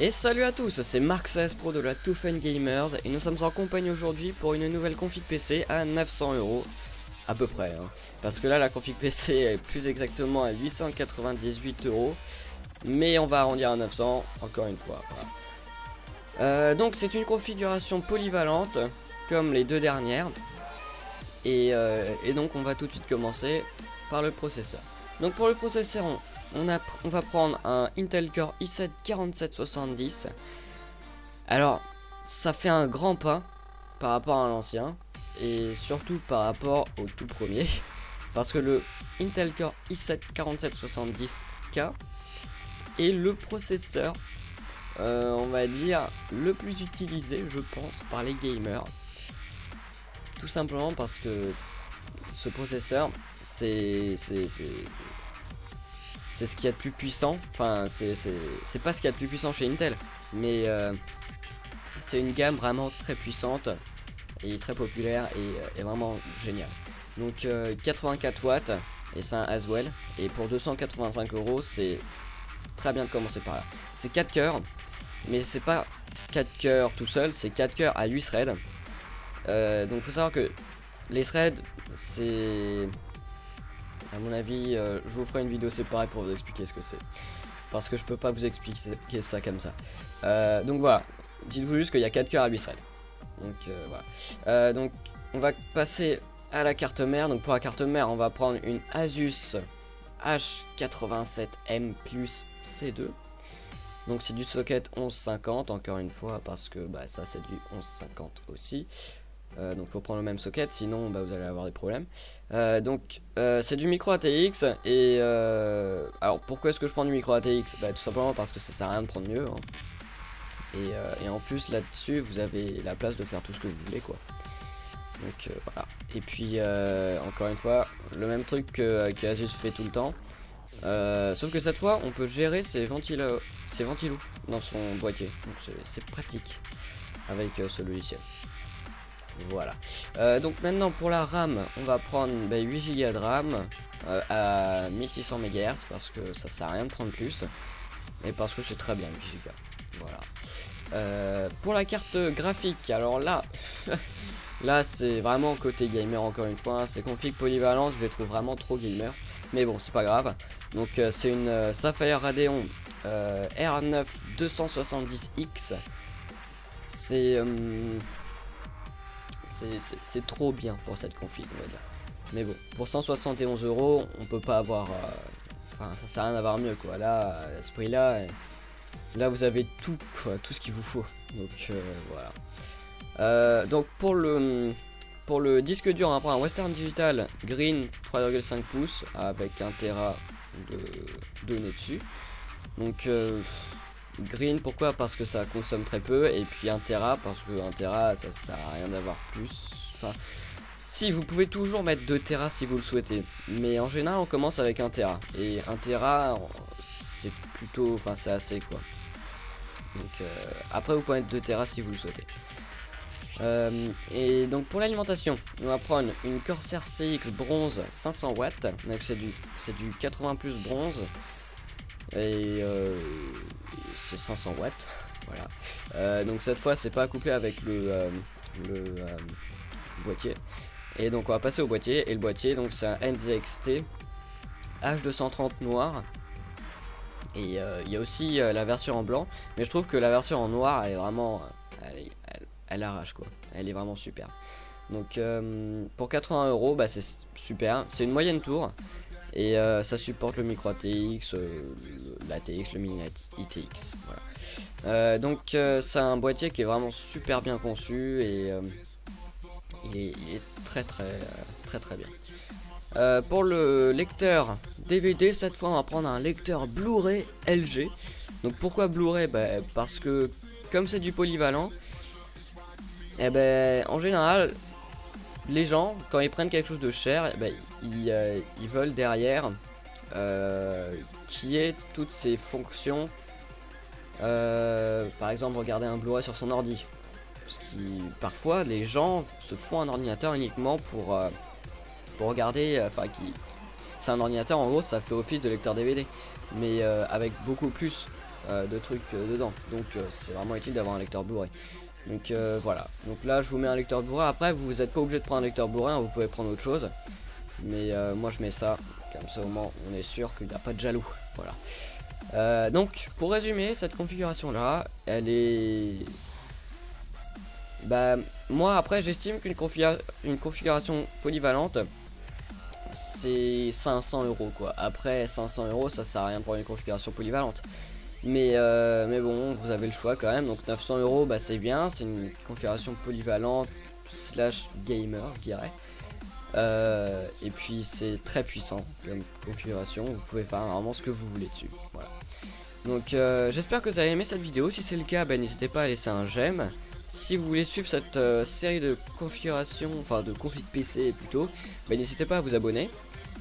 Et salut à tous, c'est Marc CS Pro de la Too Fun Gamers et nous sommes en compagnie aujourd'hui pour une nouvelle config PC à 900 €, à peu près, hein. Parce que là la config PC est plus exactement à 898 €, mais on va arrondir à 900 encore une fois. Voilà. Donc c'est une configuration polyvalente comme les deux dernières et donc on va tout de suite commencer par le processeur. Donc pour le processeur on va prendre un Intel Core i7 4770. Alors ça fait un grand pas par rapport à l'ancien et surtout par rapport au tout premier, parce que le Intel Core i7 4770K est le processeur on va dire le plus utilisé, je pense, par les gamers, tout simplement parce que ce processeur c'est ce qu'il y a de plus puissant. Enfin c'est pas ce qu'il y a de plus puissant chez Intel, mais c'est une gamme vraiment très puissante et très populaire et vraiment génial. Donc 84 watts et c'est un Haswell, et pour 285 €, c'est très bien de commencer par là. C'est 4 cœurs, mais c'est pas 4 cœurs tout seul, c'est 4 cœurs à 8 threads. Donc faut savoir que les threads, c'est, à mon avis, je vous ferai une vidéo séparée pour vous expliquer ce que c'est, parce que je peux pas vous expliquer ça comme ça. Donc voilà, dites-vous juste qu'il y a 4 cœurs à 8 threads. Donc voilà. Donc on va passer à la carte mère. Donc pour la carte mère, on va prendre une Asus H87M Plus C2. Donc c'est du socket 1150 encore une fois, parce que ça c'est du 1150 aussi. Donc faut prendre le même socket, sinon vous allez avoir des problèmes. Donc c'est du micro ATX et alors pourquoi est-ce que je prends du micro ATX? Tout simplement parce que ça sert à rien de prendre mieux, hein. Et en plus là-dessus vous avez la place de faire tout ce que vous voulez, quoi. Donc voilà. Et puis encore une fois le même truc que Asus fait tout le temps, sauf que cette fois on peut gérer ses ventilos dans son boîtier. Donc c'est pratique avec ce logiciel. Voilà. Donc maintenant pour la RAM, on va prendre 8 Go de RAM à 1600 MHz, parce que ça sert à rien de prendre plus, et parce que c'est très bien 8 Go. Voilà. Pour la carte graphique, alors là là c'est vraiment côté gamer encore une fois, hein. Ces configs polyvalentes je les trouve vraiment trop gamer, mais bon c'est pas grave. Donc c'est une Sapphire Radeon R9 270X. C'est trop bien pour cette config, on va dire. Mais bon, pour 171 €, on peut pas avoir, enfin ça sert à rien d'avoir mieux, quoi. Là à ce prix là vous avez tout, quoi, tout ce qu'il vous faut. Donc voilà. Donc pour le disque dur, on va prendre un Western Digital Green 3,5 pouces avec 1 Tera de données dessus. Donc Green, pourquoi? Parce que ça consomme très peu, et puis 1 Tera parce que 1 Tera ça sert à rien d'avoir plus. Enfin, si, vous pouvez toujours mettre 2 Tera si vous le souhaitez, mais en général on commence avec 1 Tera, et 1 Tera c'est plutôt, enfin c'est assez, quoi. Donc après vous pouvez mettre 2 Tera si vous le souhaitez. Et donc pour l'alimentation, on va prendre une Corsair CX bronze 500 watts, donc c'est du 80 plus bronze, et c'est 500 watts. Voilà. Donc cette fois c'est pas couplé avec le boîtier, et donc on va passer au boîtier. Et le boîtier, donc c'est un NZXT H230 noir, et il y a aussi la version en blanc, mais je trouve que la version en noir elle est vraiment elle arrache, quoi. Elle est vraiment super. Donc pour 80 €, c'est super. C'est une moyenne tour, et ça supporte le micro ATX, l'ATX, le mini ITX. Voilà. Donc c'est un boîtier qui est vraiment super bien conçu, et il est très bien. Pour le lecteur DVD, cette fois on va prendre un lecteur Blu-ray LG. Donc pourquoi Blu-ray? Parce que comme c'est du polyvalent, en général les gens, quand ils prennent quelque chose de cher, ils veulent derrière qui ait toutes ces fonctions. Par exemple, regarder un Blu-ray sur son ordi, parce que parfois les gens se font un ordinateur uniquement pour regarder, c'est un ordinateur, en gros ça fait office de lecteur DVD, mais avec beaucoup plus de trucs dedans. Donc c'est vraiment utile d'avoir un lecteur Blu-ray. Donc voilà, donc là je vous mets un lecteur Blu-ray. Après vous n'êtes pas obligé de prendre un lecteur Blu-ray, hein, vous pouvez prendre autre chose. Mais moi je mets ça, comme ça au moins on est sûr qu'il n'y a pas de jaloux. Voilà. Donc pour résumer, cette configuration là, elle est... Bah moi après j'estime qu'une configuration polyvalente c'est 500 € quoi. Après 500 € ça sert à rien pour une configuration polyvalente. Mais bon, vous avez le choix quand même. Donc 900 €, bah c'est bien, c'est une configuration polyvalente slash gamer, je dirais. Et puis c'est très puissant comme configuration. Vous pouvez faire vraiment ce que vous voulez dessus. Voilà. Donc j'espère que vous avez aimé cette vidéo. Si c'est le cas, bah, n'hésitez pas à laisser un j'aime. Si vous voulez suivre cette série de configuration, enfin de config PC plutôt, bah, n'hésitez pas à vous abonner.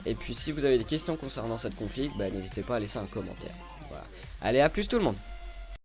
Et puis si vous avez des questions concernant cette config, bah, n'hésitez pas à laisser un commentaire. Voilà. Allez, à plus tout le monde.